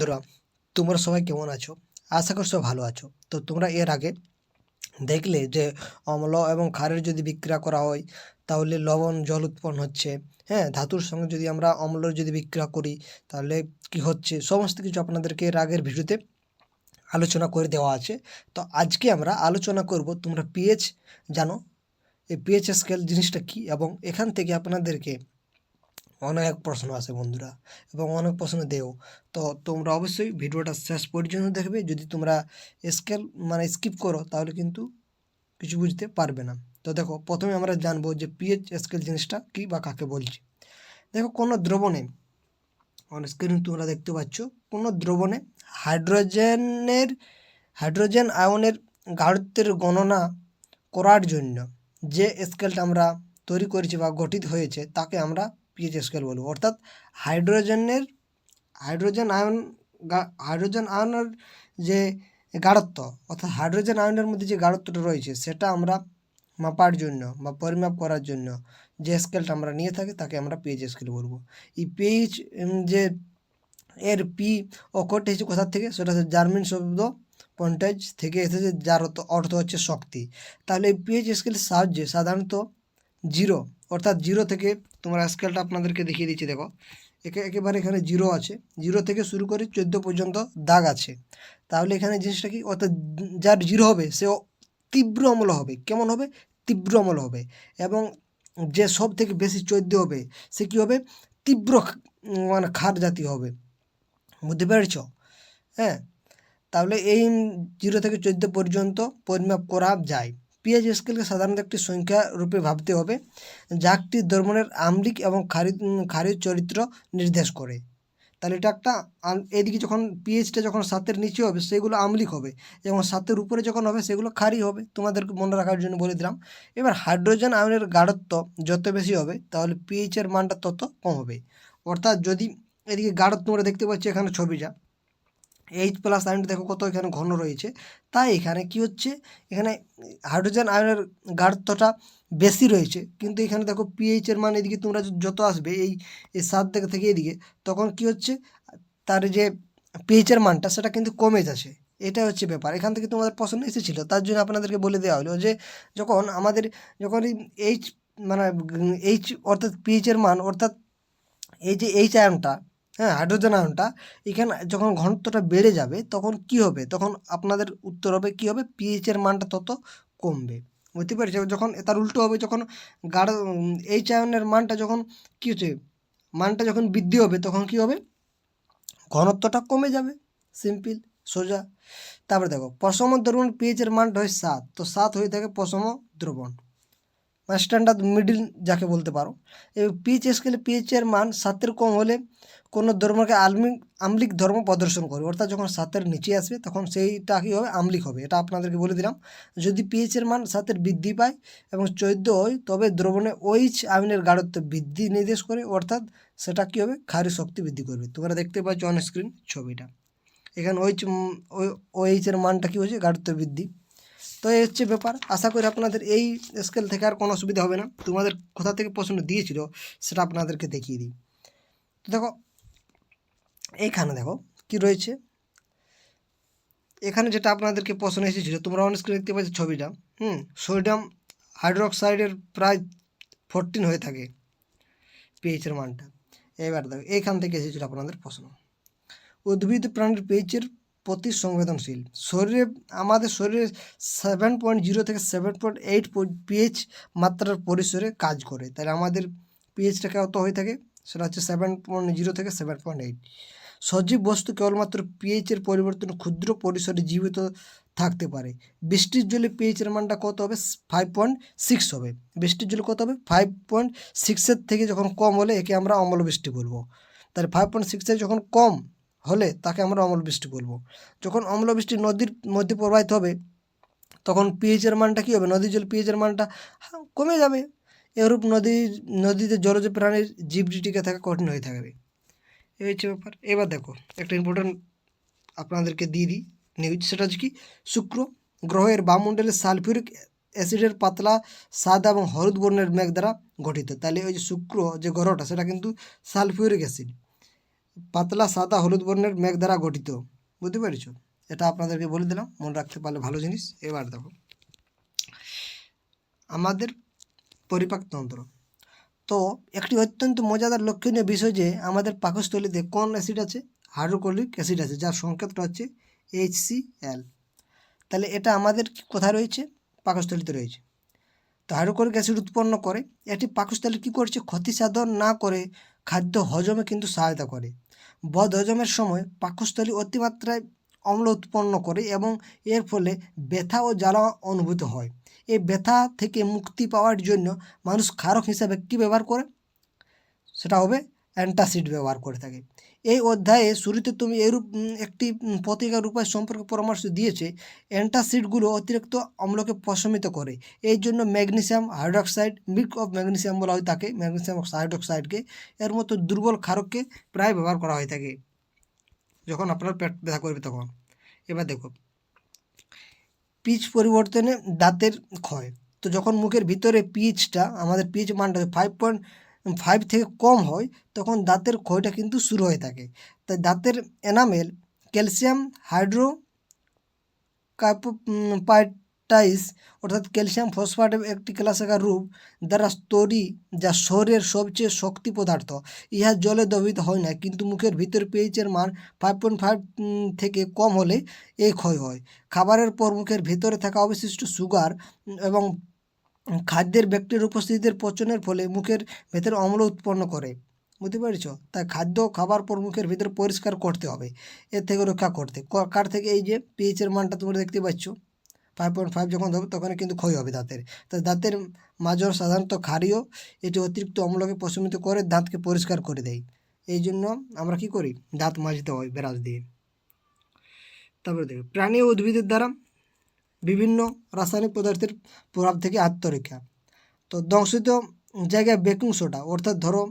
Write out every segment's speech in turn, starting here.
বন্ধুরা, তোমরা সবাই কেমন আছো? আশা করি সবাই ভালো আছো। তো তোমরা এর আগে দেখলে যে অম্ল এবং ক্ষারের যদি বিক্রিয়া করা হয় তাহলে লবণ জল উৎপন্ন হচ্ছে। হ্যাঁ, ধাতুর সঙ্গে যদি আমরা অম্লের যদি বিক্রিয়া করি তাহলে কি হচ্ছে, সমস্ত কিছু আপনাদেরকে এর আগের ভিডিওতে আলোচনা করে দেওয়া আছে। তো আজকে আমরা আলোচনা করব, তোমরা পিএইচ জানো, এই পিএইচ স্কেল জিনিসটা কী, এবং এখান থেকে আপনাদেরকে অনেক প্রশ্ন আসে বন্ধুরা, এবং অনেক প্রশ্ন দেও। তো তোমরা অবশ্যই ভিডিওটা শেষ পর্যন্ত দেখবে। যদি তোমরা স্কেল স্কিপ করো তাহলে কিন্তু কিছু বুঝতে পারবে না। তো দেখো, প্রথমে আমরা জানবো যে পিএইচ স্কেল জিনিসটা কী বা কাকে বলছি। দেখো, কোনো দ্রবণে, অন স্ক্রিন তোমরা দেখতে পাচ্ছ, কোনো দ্রবণে হাইড্রোজেন আয়নের গাঢ়ত্বের গণনা করার জন্য যে স্কেলটা আমরা তৈরি করেছি বা গঠিত হয়েছে তাকে আমরা পিএইচ স্কেল বলবো। অর্থাৎ হাইড্রোজেন আয়নের যে গাঢ়ত্ব, অর্থাৎ হাইড্রোজেন আয়নের মধ্যে যে গাঢ়ত্বটা রয়েছে সেটা আমরা মাপার জন্য বা পরিমাপ করার জন্য যে স্কেলটা আমরা নিয়ে থাকি তাকে আমরা পিএইচ স্কেল বলবো। এই পিএইচ যে এর পি অক্ষরটা এসেছে কোথা থেকে, সেটা হচ্ছে জার্মান শব্দ পন্টাজ থেকে এসেছে, যার অর্থ হচ্ছে শক্তি। তাহলে এই পিএইচ স্কেলের সাহায্যে সাধারণত জিরো, অর্থাৎ জিরো থেকে, তোমরা স্কেলটা আপনাদেরকে দেখিয়ে দিচ্ছি, দেখো একেবারে এখানে জিরো আছে, জিরো থেকে শুরু করে 14 পর্যন্ত দাগ আছে। তাহলে এখানে জিনিসটা কি, অর্থাৎ যার জিরো হবে সে তীব্র অম্ল হবে। কেমন হবে? তীব্র অম্ল হবে। এবং যে সব থেকে বেশি 14 হবে সে কী হবে? তীব্র ক্ষার জাতীয় হবে। বুঝতে পেরেছ? হ্যাঁ, তাহলে এই 0 থেকে 14 পর্যন্ত পরিমাপ করা যায়। পিএইচ স্কেলকে সাধারণত একটি সংখ্যা রূপে ভাবতে হবে, যা একটি দ্রবণের আম্লিক এবং ক্ষারীয় চরিত্র নির্দেশ করে। তাহলে এটা একটা, এদিকে যখন পিএইচটা যখন 7-এর নিচে হবে সেগুলো আম্লিক হবে, এবং 7-এর উপরে যখন হবে সেগুলো ক্ষারী হবে। তোমাদেরকে মনে রাখার জন্য বলে দিলাম। এবার হাইড্রোজেন আয়নের গাঢ়ত্ব যত বেশি হবে তাহলে পিএইচের মানটা তত কম হবে। অর্থাৎ যদি এদিকে গাঢ়ত্ব তোমরা দেখতে পাচ্ছ এখানে ছবিটা, H+ আয়নটা দেখো কত এখানে ঘন রয়েছে, তাই এখানে কি হচ্ছে, এখানে হাইড্রোজেন আয়নের গাঢ়ত্বটা বেশি রয়েছে, কিন্তু এখানে দেখো পিএইচের মান এদিকে তোমরা যত আসবে এই 7 থেকে এদিকে, তখন কি হচ্ছে, তার যে পিএইচের মানটা সেটা কিন্তু কমে যাচ্ছে। এটা হচ্ছে ব্যাপার। এখান থেকে তোমাদের প্রশ্ন এসেছিলো, তার জন্য আপনাদেরকে বলে দেওয়া হলো যে যখন এইচ মানে এইচ অর্থাৎ পিএইচের মান, অর্থাৎ এই যে এইচ আয়নটা, হ্যাঁ, হাইড্রোজেন আয়নটা এখানে যখন ঘনত্বটা বেড়ে যাবে তখন কি হবে, তখন আপনাদের উত্তর হবে কি হবে, পিএইচের মানটা তত কমবে। বুঝতে পারছি? যখন তার উল্টো হবে, যখন এইচ আয়নের মানটা যখন কী হচ্ছে, মানটা যখন বৃদ্ধি হবে তখন কি হবে, ঘনত্বটা কমে যাবে। সিম্পল, সোজা। তারপরে দেখো, পশম দ্রবণ পিএইচের মানটা হয় 7, তো 7 হয়ে থাকে পশম দ্রবণ, স্ট্যান্ডার্ড মিডিল যাকে বলতে পারো। এই পিএইচ স্কেলে পিএইচের মান 7-এর কম হলে কোনো ধর্মকে আম্লিক ধর্ম প্রদর্শন করবে। অর্থাৎ যখন 7-এর নিচে আসবে তখন সেইটা কী হবে, আম্লিক হবে। এটা আপনাদেরকে বলে দিলাম। যদি পিএইচের মান 7-এর বৃদ্ধি পায় এবং 14 হয় তবে দ্রবণে OH আয়নের গাঢ়ত্ব বৃদ্ধি নির্দেশ করে, অর্থাৎ সেটা কী হবে, ক্ষারীয় শক্তি বৃদ্ধি করবে। তোমরা দেখতে পাচ্ছ অন স্ক্রিন ছবিটা, এখানে OH এর মানটা কী হচ্ছে, গাঢ়ত্ব বৃদ্ধি। তো এই হচ্ছে ব্যাপার। আশা করি আপনাদের এই স্কেল থেকে আর কোনো অসুবিধা হবে না। তোমাদের কোথা থেকে প্রশ্ন দিয়েছিল সেটা আপনাদেরকে দেখিয়ে দিই। তো দেখো, এইখানে দেখো কি রয়েছে, এখানে যেটা আপনাদেরকে প্রশ্ন এসেছিলো, তোমরা অন স্ক্রিন দেখতে পাচ্ছ ছবিটা। সোডিয়াম হাইড্রোক্সাইডের প্রায় 14 হয়ে থাকে পিএইচের মানটা। এবার দেখো, এইখান থেকে এসেছিলো আপনাদের প্রশ্ন। উদ্ভিদ প্রাণীর পিএইচের প্রতি সংবেদনশীল। আমাদের শরীরে 7.0 থেকে 7.8 পিএইচ মাত্রার পরিসরে কাজ করে। তাহলে আমাদের পিএইচটা কত হয়ে থাকে, সেটা হচ্ছে 7.0 থেকে 7.8। সজীব বস্তু কেবলমাত্র পিএইচের পরিবর্তন ক্ষুদ্র পরিসরে জীবিত থাকতে পারে। বৃষ্টির জলে পিএইচের মানটা কত হবে, 5.6 হবে। বৃষ্টির জলে কত হবে, 5.6-এর থেকে যখন কম হলে একে আমরা অম্লবৃষ্টি বলবো। তাহলে 5.6-এর যখন কম হলে তাকে আমরা অম্লবৃষ্টি বলবো। যখন অম্লবৃষ্টি নদীর মধ্যে প্রবাহিত হবে তখন পিএইচের মানটা কী হবে, নদীর জল পিএইচের মানটা কমে যাবে। এরূপ নদীতে জলজ প্রাণীর জীবটি টিকে থাকা কঠিন হয়ে থাকবে। এই হচ্ছে ব্যাপার। এবার দেখো, একটা ইম্পর্টেন্ট আপনাদেরকে দিয়ে দিই নিউজ, সেটা হচ্ছে কি, শুক্র গ্রহের বায়ুমণ্ডলে সালফিউরিক অ্যাসিডের পাতলা সাদা এবং হলুদ বর্ণের মেঘ দ্বারা গঠিত। তাহলে ওই যে শুক্র যে গ্রহটা সেটা কিন্তু সালফিউরিক অ্যাসিড, পাতলা সাদা হলুদ বর্ণের মেঘ দ্বারা গঠিত। বুঝতে পেরেছ? এটা আপনাদেরকে বলে দিলাম, মনে রাখতে পারলে ভালো জিনিস। এবার দেখো আমাদের পরিপাকতন্ত্র। তো একটি অত্যন্ত মজাদার লক্ষণীয় বিষয় যে আমাদের পাকস্থলীতে কোন অ্যাসিড আছে? হাইড্রোক্লোরিক অ্যাসিড আছে, যার সংকেতটা হচ্ছে HCl। তাহলে এটা আমাদের কোথায় রয়েছে? পাকস্থলীতে রয়েছে। তো হাইড্রোক্লোরিক অ্যাসিড উৎপন্ন করে। এটি পাকস্থলী কী করছে? ক্ষতি সাধন না করে খাদ্য হজমে কিন্তু সহায়তা করে। বদ হজমের সময় পাকস্থলী অতিমাত্রায় অম্ল উৎপন্ন করে এবং এর ফলে ব্যথা ও জ্বালা অনুভূত হয়। এই ব্যথা থেকে মুক্তি পাওয়ার জন্য মানুষ ক্ষারক হিসাবে কী ব্যবহার করে? সেটা হবে অ্যান্টাসিড ব্যবহার করে থাকে। এই অধ্যায়ে শুরুতে তুমি এরূপ একটি প্রতিকার উপায় সম্পর্কে পরামর্শ দিয়েছে। অ্যান্টাসিডগুলো অতিরিক্ত অম্লকে প্রশমিত করে। এই জন্য magnesium hydroxide, milk of magnesium বলা হয় তাকে, ম্যাগনেসিয়াম হাইড্রক্সাইডকে, এর মতো দুর্বল ক্ষারককে প্রায় ব্যবহার করা হয়ে থাকে যখন আপনার পেট ব্যথা করবে তখন। এবার দেখো পিচ পরিবর্তনে দাঁতের ক্ষয়। তো যখন মুখের ভিতরে পিচটা, আমাদের পিচ মানটা 5.5 থেকে কম হয়, তখন দাঁতের ক্ষয়টা কিন্তু শুরু হয়ে থাকে। তাই দাঁতের এনামেল ক্যালসিয়াম হাইড্রোকার্বোপাইটাইস অর্থাৎ ক্যালসিয়াম ফসফেটের একটি ক্লাসিকার রূপ দ্বারা তৈরি, যা শরীরের সবচেয়ে শক্তি পদার্থ। ইহা জলে দ্রবীভূত হয় না, কিন্তু মুখের ভিতরে পিএইচের মান 5.5 থেকে কম হলে এই ক্ষয় হয়। খাবারের পর মুখের ভিতরে থাকা অবশিষ্ট সুগার এবং খাদ্যের ব্যাকটেরিয়ার উপস্থিতিতে পচনের ফলে মুখের ভেতরে অম্ল উৎপন্ন করে। বুঝতে পেরেছ? তাই খাদ্য খাবার পর মুখের ভিতরে পরিষ্কার করতে হবে এর থেকে রক্ষা করতে। কার থেকে? এই যে পিএইচের মানটা তোমরা দেখতে পাচ্ছ 5.5 যখন হবে তখন কিন্তু ক্ষয় হবে দাঁতের। তাই দাঁতের মাজর সাধারণত ক্ষারীয়, এটি অতিরিক্ত অম্লকে প্রশমিত করে দাঁতকে পরিষ্কার করে দেয়। এই জন্য আমরা কি করি? দাঁত মাজতে হয় ব্রাশ দিয়ে। তারপরে দেখো প্রাণী ও উদ্ভিদের দ্বারা বিভিন্ন রাসায়নিক পদার্থের প্রভাব থেকে আত্মরক্ষা। তো দংশিত জায়গায় বেকিং সোডা, অর্থাৎ ধরো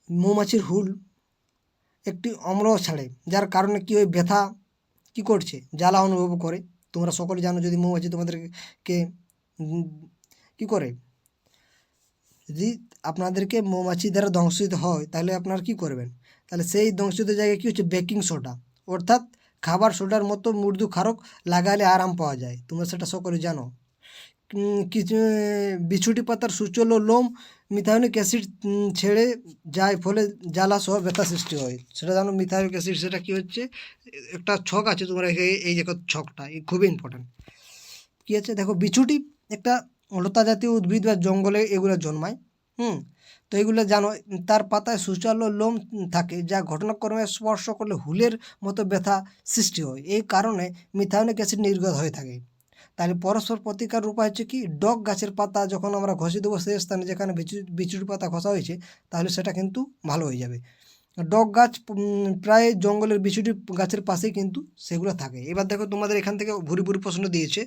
মৌমাছির হুল একটি অম্ল ছাড়ে, যার কারণে কী হয়? ব্যথা কী করছে? জ্বালা অনুভব করে। তোমরা সকলে জানো, যদি মৌমাছি তোমাদেরকে কী করে, যদি আপনাদেরকে মৌমাছি দ্বারা দংশিত হয় তাহলে আপনারা কী করবেন? তাহলে সেই দংশিত জায়গায় কী হচ্ছে? বেকিং সোডা, অর্থাৎ খাবার সোডার মতো মৃদু ক্ষারক লাগালে আরাম পাওয়া যায়। তোমরা সেটা সকলে জানো। কিছু বিছুটি পাতার সূচল ও লোম মিথাইনিক অ্যাসিড ছেড়ে যায়, ফলে জ্বালা সহ ব্যথা সৃষ্টি হয়। সেটা জানো মিথাইনিক অ্যাসিড, সেটা কী হচ্ছে? একটা ছক আছে তোমরা, এই দেখো ছকটা, এই খুবই ইম্পর্ট্যান্ট। কী আছে দেখো, বিছুটি একটা লতা জাতীয় উদ্ভিদ বা জঙ্গলে এগুলো জন্মায়। তো এগুলো জানো, তার পাতায় সূচালো লোম থাকে, যা ঘটনাক্রমে স্পর্শ করলে হুলের মতো ব্যথা সৃষ্টি হয়। এই কারণে মিথাইনিক অ্যাসিড নির্গত হয়ে থাকে। তাহলে পরস্পর প্রতিকার উপায় হচ্ছে কি? ডগ গাছের পাতা যখন আমরা ঘষে দেবো সেই স্থানে যেখানে বিচুটি পাতা ঘষা হয়েছে, তাহলে সেটা কিন্তু ভালো হয়ে যাবে। ডগ গাছ প্রায় জঙ্গলের বিচুটি গাছের পাশেই কিন্তু সেগুলো থাকে। এবার দেখো তোমাদের এখান থেকে ভুরি ভুরি প্রশ্ন দিয়েছে,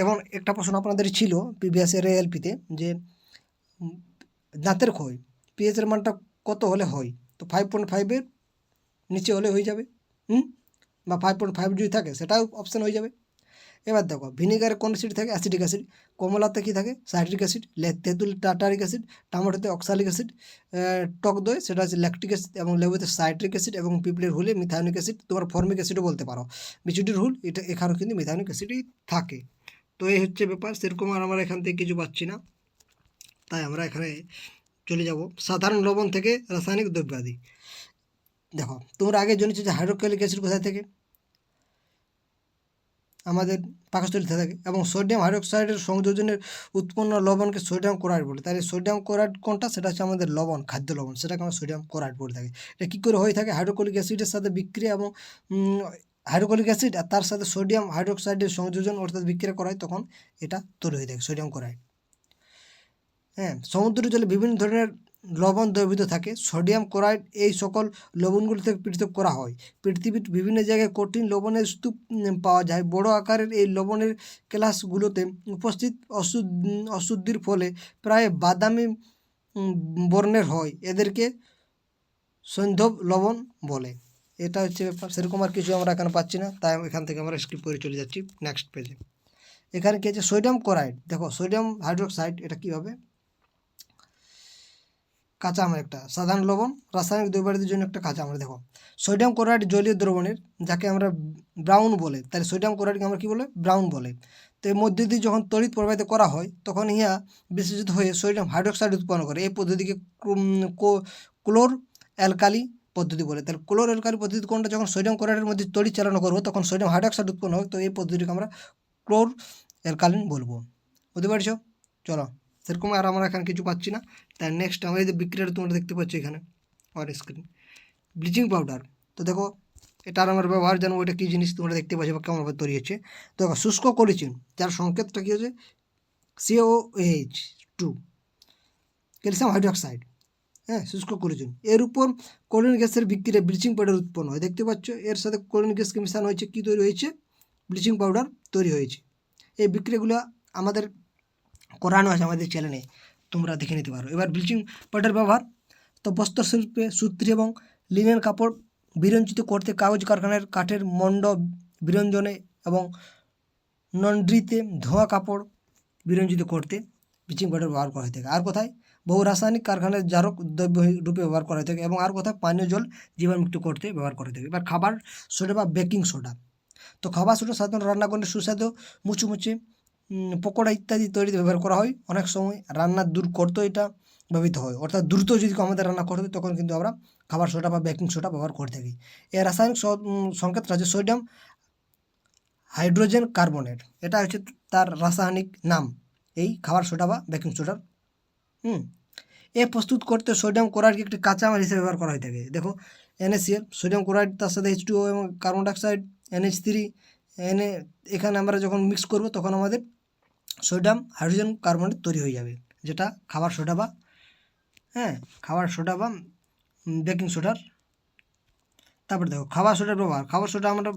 এবং একটা প্রশ্ন আপনাদের ছিল প্রিভিয়াস ইয়ার এলপিতে, যে দাঁতের ক্ষয় পিএইচের মানটা কত হলে হয়? তো 5.5-এর নিচে হলে হয়ে যাবে, বা 5.5 যদি থাকে সেটাও অপশান হয়ে যাবে। এবার দেখো ভিনেগারে কোন অ্যাসিড থাকে? Acidic acid. কমলাতে কী থাকে? Citric acid. তেঁতুল টার্টারিক অ্যাসিড। টমেটোতে অক্সালিক অ্যাসিড। টক দই সেটা হচ্ছে ল্যাকটিক অ্যাসিড, এবং লেবুতে সাইট্রিক অ্যাসিড, এবং পিঁপড়ের হুলে মিথাইনিক অ্যাসিড, তোমার ফর্মিক অ্যাসিডও বলতে পারো। বিচুটির হুল, এটা এখানেও কিন্তু মিথাইনিক অ্যাসিডই থাকে। তো এই হচ্ছে ব্যাপার। সেরকম আর আমরা এখান থেকে কিছু পাচ্ছি না, তাই আমরা এখানে চলে যাব সাধারণ লবণ থেকে রাসায়নিক দ্রব্যাদি। দেখো তোমরা আগে জেনেছো যে হাইড্রোক্লোরিক অ্যাসিড কোথায় থেকে? আমাদের পাকস্থলীতে থাকে, এবং সোডিয়াম হাইড্রোক্সাইডের সংযোজনের উৎপন্ন লবণকে সোডিয়াম ক্লোরাইড বলে। তাহলে সোডিয়াম ক্লোরাইড কোনটা? সেটা হচ্ছে আমাদের লবণ, খাদ্য লবণ, সেটাকে আমরা সোডিয়াম ক্লোরাইড বলে থাকি। এটা কী করে হয়ে থাকে? হাইড্রোক্লোরিক অ্যাসিডের সাথে বিক্রিয়া, এবং হাইড্রোক্লোরিক অ্যাসিড আর তার সাথে সোডিয়াম হাইড্রোক্সাইডের সংযোজন অর্থাৎ বিক্রিয়া করা হয়, তখন এটা তৈরি হয়ে থাকে সোডিয়াম ক্লোরাইড। সমুদ্র জলে বিভিন্ন ধরনের লবণ দ্রবীভূত থাকে। সোডিয়াম ক্লোরাইড এই সকল লবণগুলো থেকে পৃথক করা হয়। পৃথিবীর বিভিন্ন জায়গায় কঠিন লবণের স্তূপ পাওয়া যায়। বড় আকারের এই লবণের ক্লাসগুলোতে উপস্থিত অশুদ্ধির ফলে প্রায় বাদামি বর্ণের হয়। এদেরকে সৈন্ধব লবণ বলে। এটা হচ্ছে ব্যাপার। সেরকম আর কিছু আমরা এখানে পাচ্ছি না, তাই এখান থেকে আমরা স্কিপ করে চলে যাচ্ছি নেক্সট পেজে। এখানে কী আছে? Sodium chloride. দেখো সোডিয়াম হাইড্রোক্সাইড, এটা কী হবে? কাঁচা আমের একটা সাধারণ লবণ, রাসায়নিক দ্রব্যাদির জন্য একটা কাঁচা আমের। দেখো সোডিয়াম ক্লোরাইড জলীয় দ্রবণের, যাকে আমরা ব্রাউন বলে, তাহলে সোডিয়াম ক্লোরাইডকে আমরা কী বলে, ব্রাউন বলে। তো এর মধ্যে দিয়ে যখন তড়িৎ প্রবাহিত করা হয় তখন ইহা বিশেষিত হয়ে সোডিয়াম হাইড্রোক্সাইড উৎপন্ন করে। এই পদ্ধতিকে ক্লোর অ্যালকালি পদ্ধতি বলে। তাহলে ক্লোর অ্যালকালি পদ্ধতি কোনটা, যখন সোডিয়াম ক্লোরাইডের মধ্যে তড়িৎ চালনা করবো তখন সোডিয়াম হাইড্রোক্সাইড উৎপন্ন হয়, তো এই পদ্ধতিকে আমরা ক্লোর অ্যালকালিন বলবো। বুঝতে পারছো? চলো, সেরকম আর আমরা এখানে কিছু পাচ্ছি না। তাই নেক্সট আমরা এই যে বিক্রিয়াটা তোমরা দেখতে পাচ্ছ এখানে অন স্ক্রিন, ব্লিচিং পাউডার। তো দেখো এটার আমার ব্যবহার জানো, ওইটা কী জিনিস তোমরা দেখতে পাচ্ছ বা কেমনভাবে তৈরি হচ্ছে। দেখো শুষ্ক কলিচিন, যার সংকেতটা কী হচ্ছে COH2, ক্যালসিয়াম হাইড্রোক্সাইড। হ্যাঁ, শুষ্ক কলিচিন, এর উপর ক্লোরিন গ্যাসের বিক্রিয়ায় ব্লিচিং পাউডার উৎপন্ন হয়। দেখতে পাচ্ছ এর সাথে ক্লোরিন গ্যাসকে মিশানো হয়েছে, কী তৈরি হয়েছে, ব্লিচিং পাউডার তৈরি হয়েছে। এই বিক্রিয়াগুলো আমাদের করানো আছে আমাদের চ্যানেলে, তোমরা দেখে নিতে পারো। এবার ব্লিচিং পাউডার ব্যবহার, তো বস্ত্র শিল্পে সূত্র এবং লিনেন কাপড় বিরঞ্জিত করতে, কাগজ কারখানার কাঠের মণ্ড বিরঞ্জনে এবং নন্ড্রিতে ধোঁয়া কাপড় বিরঞ্জিত করতে ব্লিচিং পাউডার ব্যবহার করা হয়ে থাকে। আর কোথায় বহু রাসায়নিক কারখানার জারক দ্রব্য রূপে ব্যবহার করা হয়ে থাকে, এবং আর কোথায় পানীয় জল জীবাণুমুক্ত করতে ব্যবহার করা হয়ে থাকে। এবার খাবার সোডা বা বেকিং সোডা, তো খাবার সোডা সাধারণত রান্নাঘরে সুস্বাদু মুচমুচে পকোড়া ইত্যাদি তৈরিতে ব্যবহার করা হয়। অনেক সময় রান্না দূর করতেও এটা ব্যবহৃত হয়, অর্থাৎ দ্রুত যদি আমাদের রান্না করতে হয় তখন কিন্তু আমরা খাবার সোডা বা বেকিং সোডা ব্যবহার করে থাকি। এর রাসায়নিক সংকেতটা হচ্ছে সোডিয়াম হাইড্রোজেন কার্বনেট, এটা হচ্ছে তার রাসায়নিক নাম এই খাবার সোডা বা বেকিং সোডার। এ প্রস্তুত করতে সোডিয়াম ক্লোরাইডকে একটি কাঁচামাল হিসেবে ব্যবহার করা হয়ে থাকে। দেখো NaCl, সোডিয়াম ক্লোরাইড, তার সাথে H2O এবং কার্বন ডাইঅক্সাইড NH3 এখানে আমরা যখন মিক্স করব তখন আমাদের সোডিয়াম হাইড্রোজেন কার্বনেট তৈরি হয়ে যাবে, যেটা খাবার সোডা বা খাবার সোডা বা বেকিং সোডার। তারপরে দেখো খাবার সোডার ব্যবহার, খাবার সোডা আমরা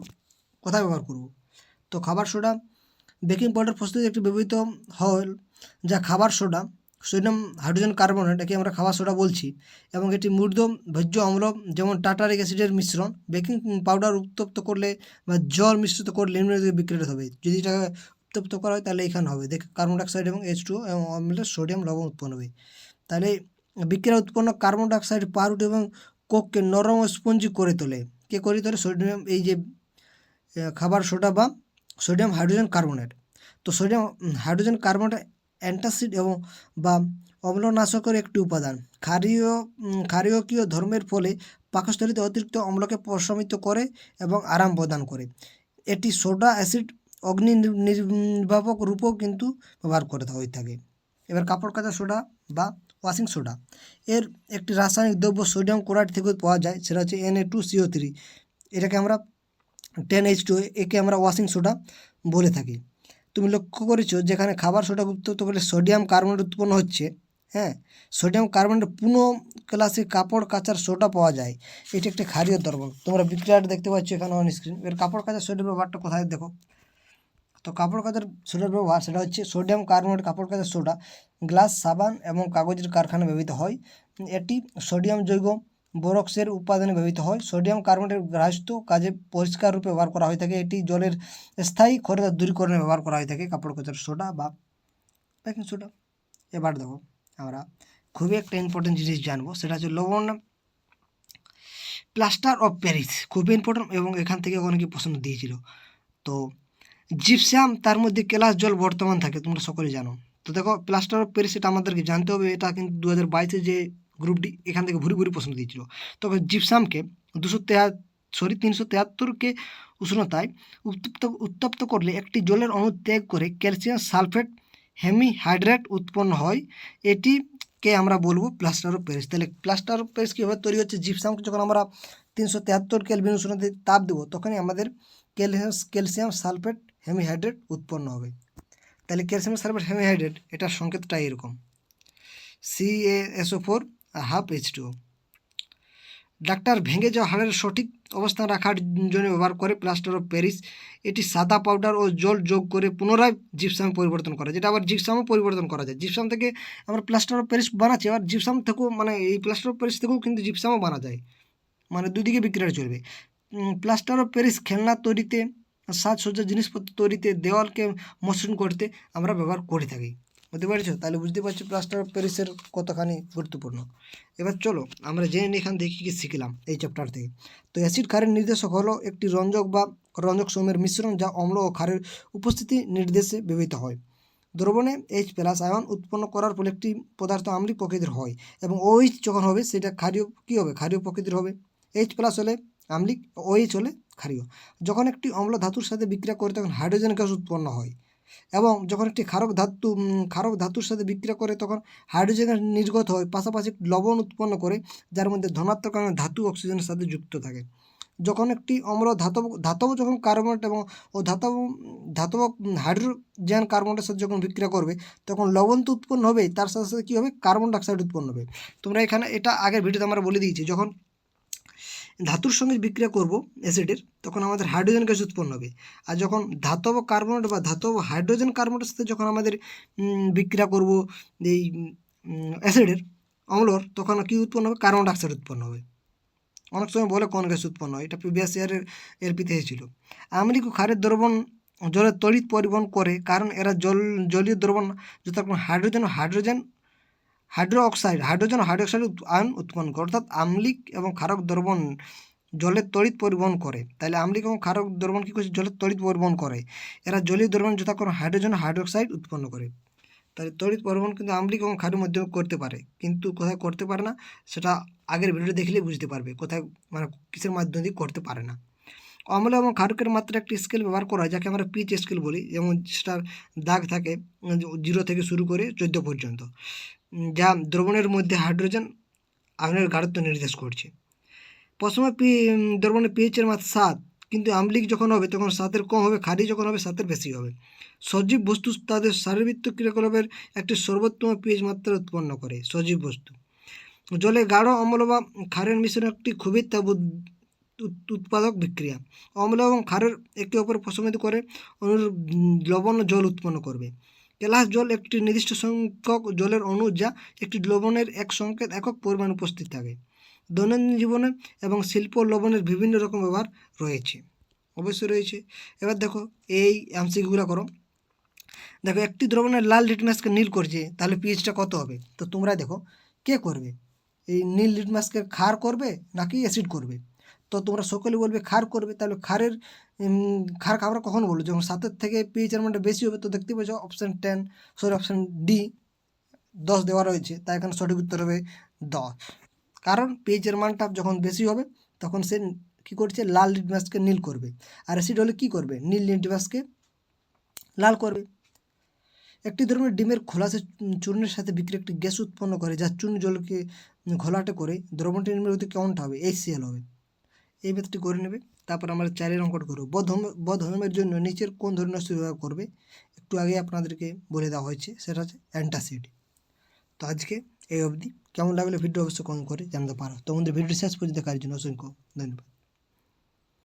কোথায় ব্যবহার করব, তো খাবার সোডা বেকিং পাউডার প্রস্তুতি একটি ব্যবহৃত হয়, যা খাবার সোডা সোডিয়াম হাইড্রোজেন কার্বনেট, একে আমরা খাবার সোডা বলছি, এবং এটি মূর্ধ ভোজ্য অম্ল যেমন টার্টারিক অ্যাসিডের মিশ্রণ। বেকিং পাউডার উত্তপ্ত করলে বা জল মিশ্রিত করলে নিম্নলিখিত বিক্রিয়া হবে। যদি এটা উত্তপ্ত করা হয় তাহলে এখানে হবে দেখ কার্বন ডাইঅক্সাইড এবং H2O এবং অম্লের সোডিয়াম লবণ উৎপন্ন হবে। তাহলে বিক্রিয়া উৎপন্ন কার্বন ডাইঅক্সাইড পাউরুটি এবং কোককে নরম ও স্পঞ্জি করে তোলে। কে করে তোলে, সোডিয়াম, এই যে খাবার সোডা বা সোডিয়াম হাইড্রোজেন কার্বনেট। তো সোডিয়াম হাইড্রোজেন কার্বনেট অ্যান্টাসিড এবং বা অম্লনাশকের একটি উপাদান। ক্ষারীয় ধর্মের ফলে পাকস্থলীতে অতিরিক্ত অম্লকে প্রশমিত করে এবং আরাম প্রদান করে। এটি সোডা অ্যাসিড অগ্নি নির্বাপক রূপেও কিন্তু ব্যবহার করে হয়ে থাকে। এবার কাপড় কাচা সোডা বা ওয়াশিং সোডা, এর একটি রাসায়নিক দ্রব্য সোডিয়াম ক্লোরাইড থেকে পাওয়া যায়, সেটা হচ্ছে Na2CO3। এটাকে আমরা 10H2, একে আমরা ওয়াশিং সোডা বলে থাকি। তুমি লক্ষ্য করেছো যেখানে খাবার সোডা উত্তপ্ত করলে সোডিয়াম কার্বনেট উৎপন্ন হচ্ছে, সোডিয়াম কার্বনেট পুনঃ ক্লাসে কাপড় কাচার সোডা পাওয়া যায়। এটি একটি ক্ষারীয় দ্রবণ, তোমরা বিক্রিয়াটা দেখতে পাচ্ছ এখানে অন স্ক্রিন। এর কাপড় কাচার সোডার ব্যবহারটা কোথায় দেখো, তো কাপড় কাচার সোডার ব্যবহার সেটা হচ্ছে সোডিয়াম কার্বনেট কাপড় কাচার সোডা গ্লাস, সাবান এবং কাগজের কারখানায় ব্যবহৃত হয়। এটি সোডিয়াম যৌগ বোরক্সের উৎপাদনে ব্যবহৃত হয়। সোডিয়াম কার্বনেটের গ্রাহ্য কাজে পরিষ্কার রূপে ব্যবহার করা হয়ে থাকে। এটি জলের স্থায়ী ক্ষরতা দূরীকরণে ব্যবহার করা হয়ে থাকে, কাপড় কাচার সোডা বা বেকিং সোডা। এবার দেখো আমরা খুবই একটা ইম্পর্টেন্ট জিনিস জানবো, সেটা হচ্ছে লবণ, প্লাস্টার অফ প্যারিস, খুবই ইম্পর্টেন্ট এবং এখান থেকে অনেকে প্রশ্ন দিয়েছিল। তো জিপসাম, তার মধ্যে কেলাস জল বর্তমান থাকে, তোমরা সকলে জানো। তো দেখো প্লাস্টার অফ প্যারিস এটা আমাদেরকে জানতে হবে, এটা কিন্তু 2022 যে গ্রুপ ডি এখান থেকে ভুরি প্রশ্ন দিয়েছিল। তবে জিপসামকে 373 উষ্ণতায় উত্তপ্ত করলে একটি জলের অণু ত্যাগ করে ক্যালসিয়াম সালফেট হেমিহাইড্রেট উৎপন্ন হয়, এটিকে আমরা বলবো প্লাস্টার অফ প্যারিস। তাহলে প্লাস্টার অফ প্যারিস কীভাবে তৈরি হচ্ছে, জিপসামকে যখন আমরা 373 কেলভিন উষ্ণতায় তাপ দেবো তখনই আমাদের ক্যালসিয়াম সালফেট হেমিহাইড্রেট উৎপন্ন হবে। তাহলে ক্যালসিয়াম সালফেট হেমিহাইড্রেট এটার সংকেতটা এরকম CaSO4 আর ½ H2O। ডাক্তার ভেঙে যাওয়া হাড়ের সঠিক অবস্থান রাখার জন্য ব্যবহার করে প্লাস্টার অফ প্যারিস। এটি সাদা পাউডার ও জল যোগ করে পুনরায় জিপসামে পরিবর্তন করা, যেটা আবার জিপসামও পরিবর্তন করা যায়। জিপসাম থেকে আমরা প্লাস্টার অফ প্যারিস বানাচ্ছি, আবার জিপসাম থেকেও এই প্লাস্টার অফ প্যারিস থেকেও কিন্তু জিপসামও বানা যায়, দুদিকে বিক্রিয়া চলবে। প্লাস্টার অফ প্যারিস খেলনা তৈরিতে, সাজসজ্জার জিনিসপত্র তৈরিতে, দেওয়ালকে মসৃণ করতে আমরা ব্যবহার করে থাকি। বুঝতে পারছো? তাহলে বুঝতে পারছি প্লাস্টার অফ প্যারিসের কতখানি গুরুত্বপূর্ণ। এবার চলো আমরা জেনে এখান থেকে কী শিখলাম এই চ্যাপ্টার থেকে। তো অ্যাসিড ক্ষারের নির্দেশক হলো একটি রঞ্জক বা রঞ্জক সমূহের মিশ্রণ যা অম্ল ও ক্ষারের উপস্থিতি নির্দেশে ব্যবহৃত হয়। দ্রবণে H+ আয়ন উৎপন্ন করার ফলে একটি পদার্থ আম্লিক প্রকৃতির হয় এবং OH যখন হবে সেটা ক্ষারীয় কী হবে, ক্ষারীয় প্রকৃতির হবে। H+ হলে আম্লিক, OH হলে ক্ষারীয়। যখন একটি অম্ল ধাতুর সাথে বিক্রিয়া করে তখন হাইড্রোজেন গ্যাস উৎপন্ন হয় এবং যখন একটি ক্ষারক ধাতুর সাথে বিক্রিয়া করে তখন হাইড্রোজেন গ্যাস নির্গত হয়, পাশাপাশি লবণ উৎপন্ন করে যার মধ্যে ধনাত্মক আয়নের ধাতু অক্সিজেনের সাথে যুক্ত থাকে। যখন একটি অম্ল ধাতব যখন কার্বনেট এবং ধাতব হাইড্রোজেন কার্বনেটের সাথে যখন বিক্রিয়া করবে তখন লবণ তো উৎপন্ন হবে, তার সাথে সাথে কী হবে, কার্বন ডাইঅক্সাইড উৎপন্ন হবে। তোমরা এখানে এটা আগের ভিডিওতে আমরা বলে দিয়েছি, যখন ধাতুর সঙ্গে বিক্রিয়া করব অ্যাসিডের তখন আমাদের হাইড্রোজেন গ্যাস উৎপন্ন হবে। আর যখন ধাতব কার্বনেট বা ধাতব হাইড্রোজেন কার্বনেটের সাথে যখন আমাদের বিক্রিয়া করব এই অ্যাসিডের অম্লর, তখন কী উৎপন্ন হবে, কার্বন ডাইঅক্সাইড উৎপন্ন হবে। অনেক সময় বলে কোন গ্যাস উৎপন্ন হয়, এটা প্রিভিয়াস ইয়ারের এলপিতে এসেছিল। আম্লিক ও ক্ষারের দ্রবণ জলের তড়িৎ পরিবহন করে কারণ এরা জলীয় দ্রবণ যথাক্রমে হাইড্রোজেন ও হাইড্রোজেন হাইড্রোক্সাইড আয়ন উৎপন্ন করে, অর্থাৎ আম্লিক এবং ক্ষারক দ্রবণ জলের তড়িৎ পরিবহন করে। তাহলে আম্লিক এবং ক্ষারক দ্রবণ কী করছে, জলের তড়িৎ পরিবহন করে। এরা জলীয় দ্রবণ যথাক্রমে হাইড্রোজেন হাইড্রোক্সাইড উৎপন্ন করে। তাহলে তড়িৎ পরিবহন কিন্তু আম্লিক এবং ক্ষারের মাধ্যমে করতে পারে, কিন্তু কোথায় করতে পারে না সেটা আগের ভিডিও দেখলেই বুঝতে পারবে, কোথায় মানে কিসের মাধ্যম দিয়ে করতে পারে না। অম্ল এবং ক্ষারকের মাত্রা একটি স্কেল ব্যবহার করা হয় যাকে আমরা পিএইচ স্কেল বলি, যেমন সেটার দাগ থাকে 0 থেকে শুরু করে 14 পর্যন্ত, যা দ্রবণের মধ্যে হাইড্রোজেন আয়নের গাঢ়ত্ব নির্দেশ করছে। প্রথমে দ্রবণের পিএইচের মাত্রা 7, কিন্তু আম্লিক যখন হবে তখন 7-এর কম হবে, ক্ষারীয় যখন হবে 7-এর বেশি হবে। সজীব বস্তু তাদের শারীরবৃত্তীয় ক্রিয়াকলাপের একটি সর্বোত্তম পিএইচ মাত্রা উৎপন্ন করে। সজীব বস্তু জলে গাঢ় অম্ল বা ক্ষারের মিশ্রণ একটি খুবই তাপ উৎপাদক বিক্রিয়া। অম্ল এবং ক্ষারের একে অপরের প্রশমিত করে অনুরূপ লবণ ও জল উৎপন্ন করবে। কেলাস জল একটি নির্দিষ্ট সংখ্যক জলের অণু যা একটি লবণের এক সংকেত একক পরিমাণ উপস্থিত থাকে। দৈনন্দিন জীবনে এবং শিল্প লবণের বিভিন্ন রকম ব্যবহার রয়েছে, অবশ্যই রয়েছে। এবার দেখো এই এমসিকিউগুলো করো। দেখো একটি দ্রবণের লাল লিটমাসকে নীল করছে, তাহলে পিএইচটা কত হবে? তো তোমরা দেখো কে করবে, এই নীল লিটমাসকে ক্ষার করবে নাকি অ্যাসিড করবে? তো তোমরা সকলে বলবে ক্ষার করবে। তাহলে ক্ষার আমরা কখন বলবো, যখন 7-এর থেকে পিএইচের মানটা বেশি হবে। তো দেখতে পাচ্ছ অপশান ডি 10 দেওয়া রয়েছে, তাই এখানে সঠিক উত্তর হবে 10। কারণ পিএইচের মানটা যখন বেশি হবে তখন সে কী করছে, লাল লিটমাসকে নীল করবে, আর অ্যাসিড হলে কী করবে, নীল লিটমাসকে লাল করবে। একটি ধরনের ডিমের খোলাসে চূর্ণের সাথে বিক্রিয়া একটি গ্যাস উৎপন্ন করে যা চূর্ণ জলকে ঘোলাটে করে। দ্রবণটি নিম্নলিখিত কেমনটা হবে, HCl হবে। এই ম্যাথটি করে নেবে। তারপর আমরা 4 অঙ্কটা করবো। বদহজমের জন্য নিচের কোন ধরনের ওষুধ ব্যবহার করবে? একটু আগে আপনাদেরকে বলে দেওয়া হয়েছে, সেটা হচ্ছে অ্যান্টাসিড। তো আজকে এই অবধি। কেমন লাগলো ভিডিও অবশ্যই কমেন্ট করে জানতে পারো। তোমাদের ভিডিও শেষ পর্যন্ত দেখার জন্য অসংখ্য ধন্যবাদ।